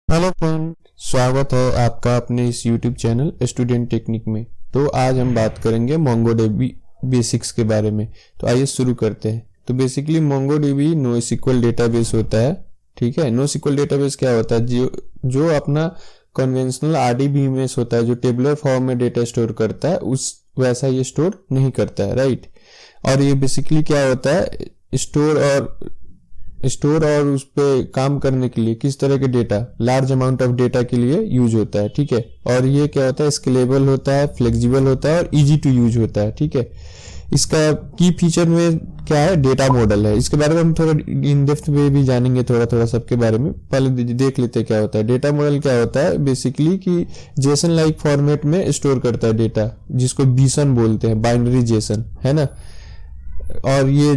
Hello friend, स्वागत है आपका अपने इस यूट्यूब चैनल स्टूडेंट टेक्निक में। तो आज हम बात करेंगे मोंगोडीबी बेसिक्स के बारे में। तो आइए शुरू करते हैं। तो बेसिकली मोंगोडीबी नोएसक्यूएल डेटाबेस होता है। ठीक है, नोएसक्यूएल डेटाबेस क्या होता है? जो अपना कन्वेंशनल आरडीबीएमएस होता है, जो टेबुलर फॉर्म में डेटा स्टोर करता है, उस वैसा ये स्टोर नहीं करता है, राइट। और ये बेसिकली क्या होता है, स्टोर और उस पर काम करने के लिए किस तरह के data, large amount of data के लिए यूज होता है। ठीक है, और ये क्या होता है, स्केलेबल होता है, फ्लेक्सिबल होता है और इजी टू यूज होता है। ठीक है, इसका की फीचर में क्या है, डेटा मॉडल है। इसके बारे में हम थोड़ा इन डेप्थ में भी जानेंगे, थोड़ा थोड़ा सबके बारे में। पहले देख लेते हैं क्या होता है। डेटा मॉडल क्या होता है, बेसिकली कि जेसन लाइक फॉर्मेट में स्टोर करता है डेटा, जिसको बीसन बोलते हैं, बाइनरी जेसन, है ना। और ये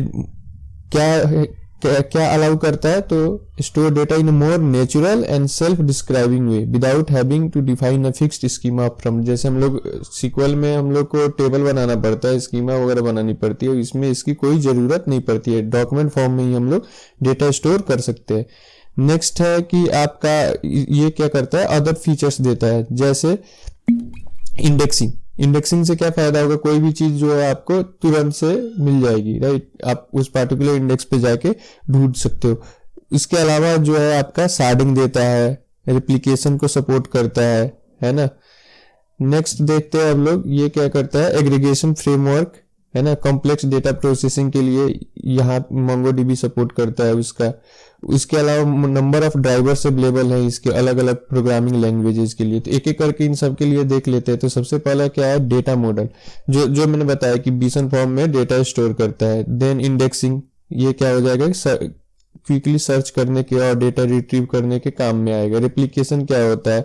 क्या अलाउ करता है, तो store data in more natural and self describing way without having to define a fixed schema from. जैसे हम लोग सीक्वल में हम लोग को टेबल बनाना पड़ता है, स्कीमा वगैरह बनानी पड़ती है, इसमें इसकी कोई जरूरत नहीं पड़ती है। डॉक्यूमेंट फॉर्म में ही हम लोग डेटा स्टोर कर सकते हैं। नेक्स्ट है कि आपका ये क्या करता है, अदर फीचर्स देता है, जैसे इंडेक्सिंग। इंडेक्सिंग से क्या फायदा होगा, कोई भी चीज जो है आपको तुरंत से मिल जाएगी, राइट। आप उस पार्टिकुलर इंडेक्स पे जाके ढूंढ सकते हो। इसके अलावा जो है आपका सार्डिंग देता है, रेप्लिकेशन को सपोर्ट करता है ना। नेक्स्ट देखते हैं हम लोग, ये क्या करता है, एग्रीगेशन फ्रेमवर्क, है ना। कॉम्प्लेक्स डेटा प्रोसेसिंग के लिए यहाँ मोंगोडीबी सपोर्ट करता है उसका। इसके अलावा नंबर ऑफ ड्राइवर्स अवेलेबल है इसके अलग अलग प्रोग्रामिंग लैंग्वेजेस के लिए। तो एक एक करके इन सब के लिए देख लेते हैं। तो सबसे पहला क्या है, डेटा मॉडल, जो मैंने बताया कि बीसन फॉर्म में डेटा स्टोर करता है। देन इंडेक्सिंग, ये क्या हो जाएगा, क्विकली सर्च करने के और डेटा रिट्रीव करने के काम में आएगा। रेप्लिकेशन क्या होता है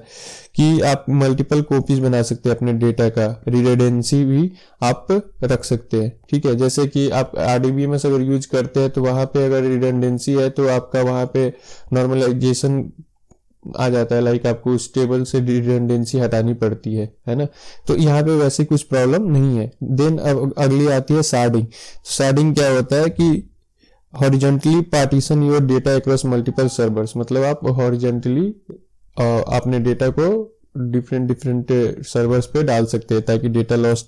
कि आप मल्टीपल कॉपीज बना सकते हैं अपने डेटा का, रिडंडेंसी भी आप रख सकते हैं। ठीक है, जैसे कि आप आरडीबीएमएस अगर यूज करते हैं तो वहां पे अगर रिडंडेंसी है तो आपका वहां पे नॉर्मलाइजेशन आ जाता है, लाइक आपको उस टेबल से रिडंडेंसी हटानी पड़ती है ना। तो यहाँ पे वैसे कुछ प्रॉब्लम नहीं है। देन अब अगली आती है सार्डिंग। सार्डिंग क्या होता है कि horizontally partition your data across multiple servers, मतलब आप हॉरिजॉन्टली अपने डेटा को डिफरेंट सर्वर्स पे डाल सकते हैं, ताकि डेटा लॉस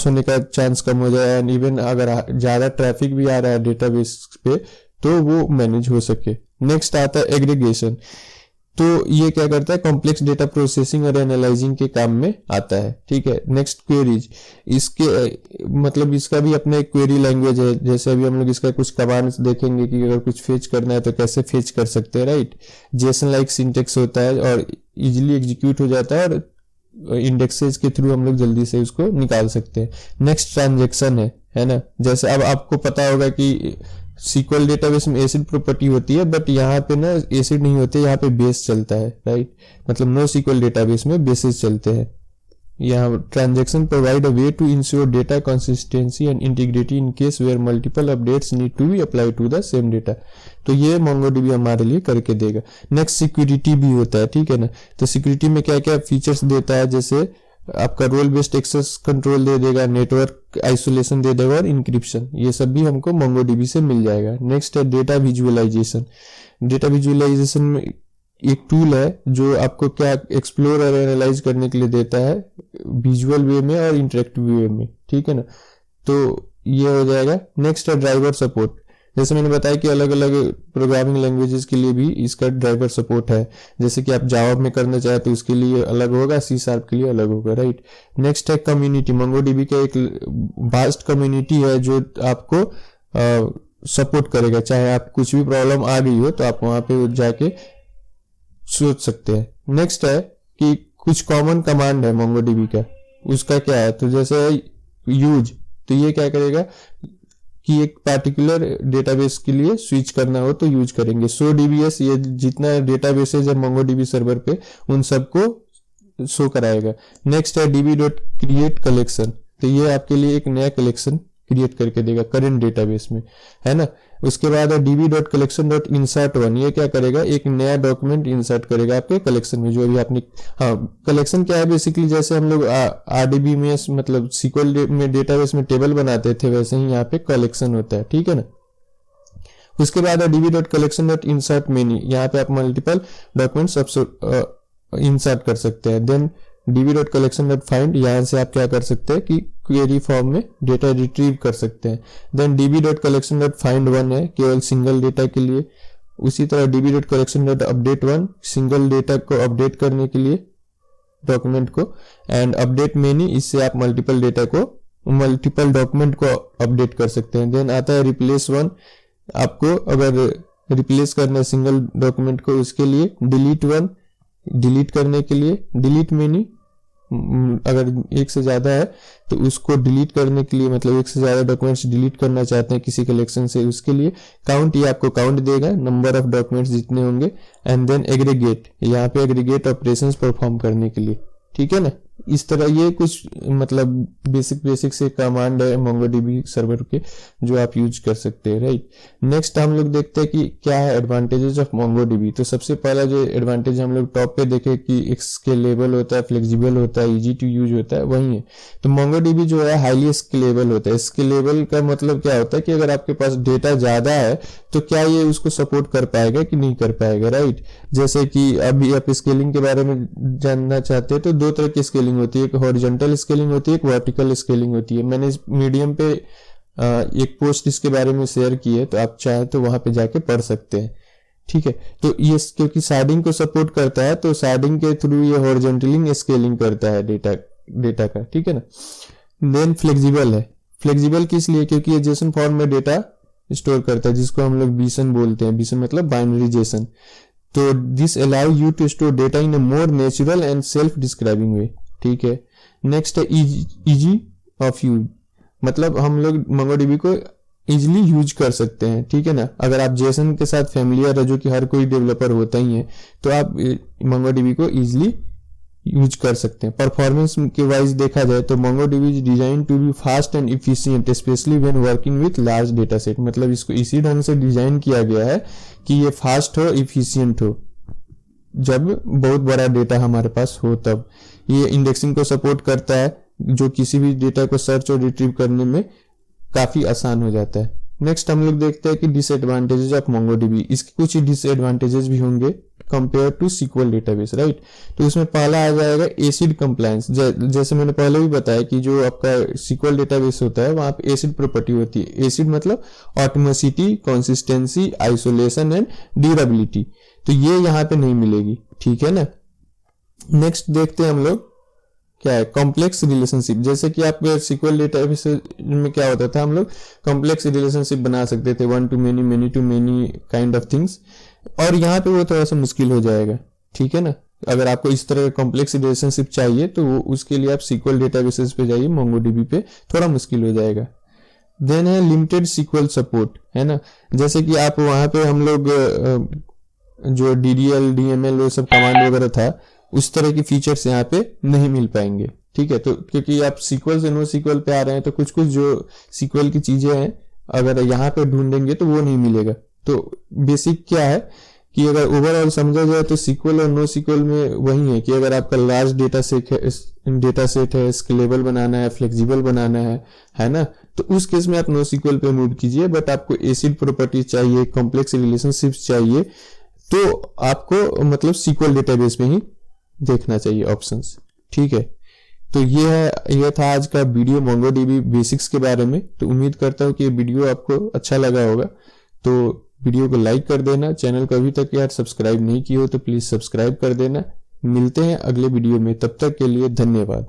होने का चांस कम हो जाए। एंड इवन अगर ज्यादा ट्रैफिक भी आ रहा है डेटाबेस पे तो वो मैनेज हो सके। नेक्स्ट आता है एग्रीगेशन। तो ये क्या करता है, कॉम्प्लेक्स डेटा प्रोसेसिंग और एनालाइजिंग के काम में आता है। ठीक है, नेक्स्ट क्वेरीज। इसके मतलब इसका भी अपने क्वेरी लैंग्वेज है। जैसे अभी हम लोग इसका कुछ कमांड्स देखेंगे कि अगर कुछ फेच करना है तो कैसे फेच कर सकते हैं, राइट। जेसन लाइक सिंटेक्स होता है और इजीली एग्जीक्यूट हो जाता है, और इंडेक्सेस के थ्रू हम लोग जल्दी से उसको निकाल सकते हैं। नेक्स्ट ट्रांजेक्शन है ना। जैसे अब आपको पता होगा कि सीक्वल डेटाबेस में एसिड प्रॉपर्टी होती है, बट यहाँ पे ना एसिड नहीं होते, यहाँ पे बेस चलता है, राइट। मतलब नो सीक्वल डेटाबेस में बेसिस चलते हैं। यहाँ transaction provide a way to ensure data consistency and integrity in case where multiple updates need to be apply to the same data. तो ये मोंगोडीबी हमारे लिए करके देगा। नेक्स्ट सिक्योरिटी भी होता है, ठीक है ना। तो सिक्योरिटी में क्या क्या फीचर्स देता है, जैसे आपका रोल बेस्ड एक्सेस कंट्रोल दे देगा, नेटवर्क आइसोलेशन दे देगा और इंक्रिप्शन, ये सब भी हमको मोंगोडीबी से मिल जाएगा। नेक्स्ट है डेटा विजुअलाइजेशन। डेटा विजुअलाइजेशन में एक टूल है जो आपको क्या एक्सप्लोर और एनालाइज करने के लिए देता है, विजुअल वे में और इंटरेक्टिव वे में। ठीक है ना, तो ये हो जाएगा। नेक्स्ट है ड्राइवर सपोर्ट। जैसे मैंने बताया कि अलग अलग प्रोग्रामिंग लैंग्वेजेस के लिए भी इसका ड्राइवर सपोर्ट है। जैसे कि आप जावा में करना चाहे तो उसके लिए अलग होगा, सी शार्प के लिए अलग होगा, राइट। नेक्स्ट है कम्युनिटी। मोंगोडीबी का एक वास्ट कम्युनिटी है जो आपको सपोर्ट करेगा। चाहे आप कुछ भी प्रॉब्लम आ गई हो तो आप वहां पे जाके सोच सकते हैं। नेक्स्ट है कि कुछ कॉमन कमांड है मोंगोडीबी का, उसका क्या है, तो जैसे यूज, तो ये क्या करेगा कि एक पार्टिकुलर डेटाबेस के लिए स्विच करना हो तो यूज करेंगे। सो डीबीएस, ये जितना डेटाबेसेज है मोंगोडीबी सर्वर पे उन सबको शो कराएगा। नेक्स्ट है डीबी डॉट क्रिएट कलेक्शन। तो ये आपके लिए एक नया कलेक्शन क्रिएट करके देगा करेंट डेटाबेस में, है ना। उसके बाद है dB dot collection dot insert one. ये क्या करेगा, एक नया डॉक्यूमेंट इंसर्ट करेगा आपके कलेक्शन में, जो भी आपने। हाँ, कलेक्शन क्या है, बेसिकली जैसे हम लोग आरडीबीएमएस मतलब सीक्वल में डेटाबेस में टेबल बनाते थे, वैसे ही यहाँ पे कलेक्शन होता है। ठीक है ना। उसके बाद db.collection.insert many, यहाँ पे आप मल्टीपल डॉक्यूमेंट्स इंसर्ट कर सकते हैं। देन db.collection.find, यहाँ से आप क्या कर सकते हैं कि क्वेरी फॉर्म में डेटा रिट्रीव कर सकते हैं। देन db.collection.find1 है केवल सिंगल डेटा के लिए। उसी तरह db.collection.update1 सिंगल डेटा को अपडेट करने के लिए डॉक्यूमेंट को। एंड अपडेट मेनी, इससे आप मल्टीपल डॉक्यूमेंट को अपडेट कर सकते हैं। देन आता है रिप्लेस वन, आपको अगर रिप्लेस करना है सिंगल डॉक्यूमेंट को उसके लिए। डिलीट वन, डिलीट करने के लिए। डिलीट मेनी, अगर एक से ज्यादा है तो उसको डिलीट करने के लिए, मतलब एक से ज्यादा डॉक्यूमेंट्स डिलीट करना चाहते हैं किसी कलेक्शन से, उसके लिए। काउंट, ये आपको काउंट देगा नंबर ऑफ डॉक्यूमेंट्स जितने होंगे। एंड देन एग्रीगेट, यहाँ पे एग्रीगेट ऑपरेशंस परफॉर्म करने के लिए, ठीक है ना। इस तरह ये कुछ मतलब बेसिक से कमांड है MongoDB सर्वर के जो आप यूज कर सकते हैं, राइट। नेक्स्ट हम लोग देखते हैं कि क्या है एडवांटेजेस ऑफ MongoDB। तो सबसे पहला जो एडवांटेज हम लोग टॉप पे देखे कि स्केलेबल होता है, फ्लेक्सिबल होता है, इजी टू यूज होता है, वही है। तो MongoDB जो है हाईली स्केलेबल होता है। स्केलेबल का मतलब क्या होता है कि अगर आपके पास डेटा ज्यादा है तो क्या ये उसको सपोर्ट कर पाएगा कि नहीं कर पाएगा, राइट। जैसे कि अभी आप स्केलिंग के बारे में जानना चाहते हैं तो दो तरह की स्केलिंग होती है, एक हॉरिजॉन्टल स्केलिंग होती है, एक वर्टिकल स्केलिंग होती है। मैंने इस मीडियम पे एक पोस्ट इसके बारे में शेयर की है, तो आप चाहे तो वहां पे जाके पढ़ सकते हैं, ठीक है। तो ये क्योंकि शार्डिंग को सपोर्ट करता है तो शार्डिंग के थ्रू ये हॉरिजॉन्टली स्केलिंग करता है डेटा का, ठीक है ना। देन फ्लेक्सिबल है। फ्लेक्सिबल किस लिए? क्योंकि ये जेसन फॉर्म में डेटा स्टोर करता है जिसको हम लोग बीसन बोलते हैं। बीसन मतलब बाइनरी जेसन। तो this allow you to store data in a more natural and self describing way, ठीक है। नेक्स्ट है इजी ऑफ यूज, मतलब हम लोग MongoDB को इजिली यूज कर सकते हैं, ठीक है ना। अगर आप जेसन के साथ फैमिलियर है, जो कि हर कोई डेवलपर होता ही है, तो आप MongoDB को इजिली यूज कर सकते हैं। परफॉर्मेंस के वाइज देखा जाए तो MongoDB is design to be fast and efficient especially when working with large data set. मतलब इसको इसी ढंग से डिजाइन किया गया है कि ये फास्ट हो, इफिशिएंट हो, जब बहुत बड़ा डेटा हमारे पास हो तब। ये इंडेक्सिंग को सपोर्ट करता है, जो किसी भी डेटा को सर्च और रिट्रीव करने में काफी आसान हो जाता है। नेक्स्ट हम लोग देखते हैं कि डिसएडवांटेजेस ऑफ MongoDB। इसके कुछ डिसएडवांटेजेस भी होंगे compare to SQL database, right. तो इसमें पहला आ जाएगा एसिड कंप्लायंस। जैसे मैंने पहले भी बताया कि जो आपका SQL डेटाबेस होता है वहां पे एसिड प्रॉपर्टी होती है। एसिड मतलब atomicity, consistency, isolation and durability. तो ये यहाँ पे नहीं मिलेगी, ठीक है ना। नेक्स्ट देखते हैं हम लोग क्या है कॉम्प्लेक्स रिलेशनशिप। जैसे कि आप SQL डेटाबेस में क्या होता था, हम लोग कॉम्प्लेक्स रिलेशनशिप बना सकते थे, one to many, many to many kind of things, और यहाँ पे वो थोड़ा सा मुश्किल हो जाएगा, ठीक है ना। अगर आपको इस तरह का कॉम्प्लेक्स रिलेशनशिप चाहिए तो उसके लिए आप SQL डेटाबेसेस पे जाइए, MongoDB पे थोड़ा मुश्किल हो जाएगा। देन है लिमिटेड SQL सपोर्ट, है ना। जैसे कि आप वहां पे हम लोग जो DDL, DML वो सब कमांड वगैरह था, उस तरह की फीचर्स यहाँ पे नहीं मिल पाएंगे, ठीक है। तो क्योंकि आप SQL से NoSQL पे आ रहे हैं तो कुछ जो SQL की चीजें हैं अगर यहाँ पे ढूंढेंगे तो वो नहीं मिलेगा। तो बेसिक क्या है कि अगर ओवरऑल समझा जाए तो SQL और NoSQL में वही है कि अगर आपका लार्ज डेटा सेट है, स्केलेबल बनाना है, फ्लेक्सिबल बनाना है ना, तो उस केस में आप NoSQL पे मूव कीजिए। बट आपको एसिड प्रॉपर्टी चाहिए, कॉम्प्लेक्स रिलेशनशिप्स चाहिए, तो आपको मतलब SQL डेटाबेस में ही देखना चाहिए ऑप्शंस, ठीक है। तो ये था आज का वीडियो MongoDB बेसिक्स के बारे में। तो उम्मीद करता हूँ कि ये वीडियो आपको अच्छा लगा होगा। तो वीडियो को लाइक कर देना, चैनल को अभी तक यार सब्सक्राइब नहीं किया हो तो प्लीज सब्सक्राइब कर देना। मिलते हैं अगले वीडियो में, तब तक के लिए धन्यवाद।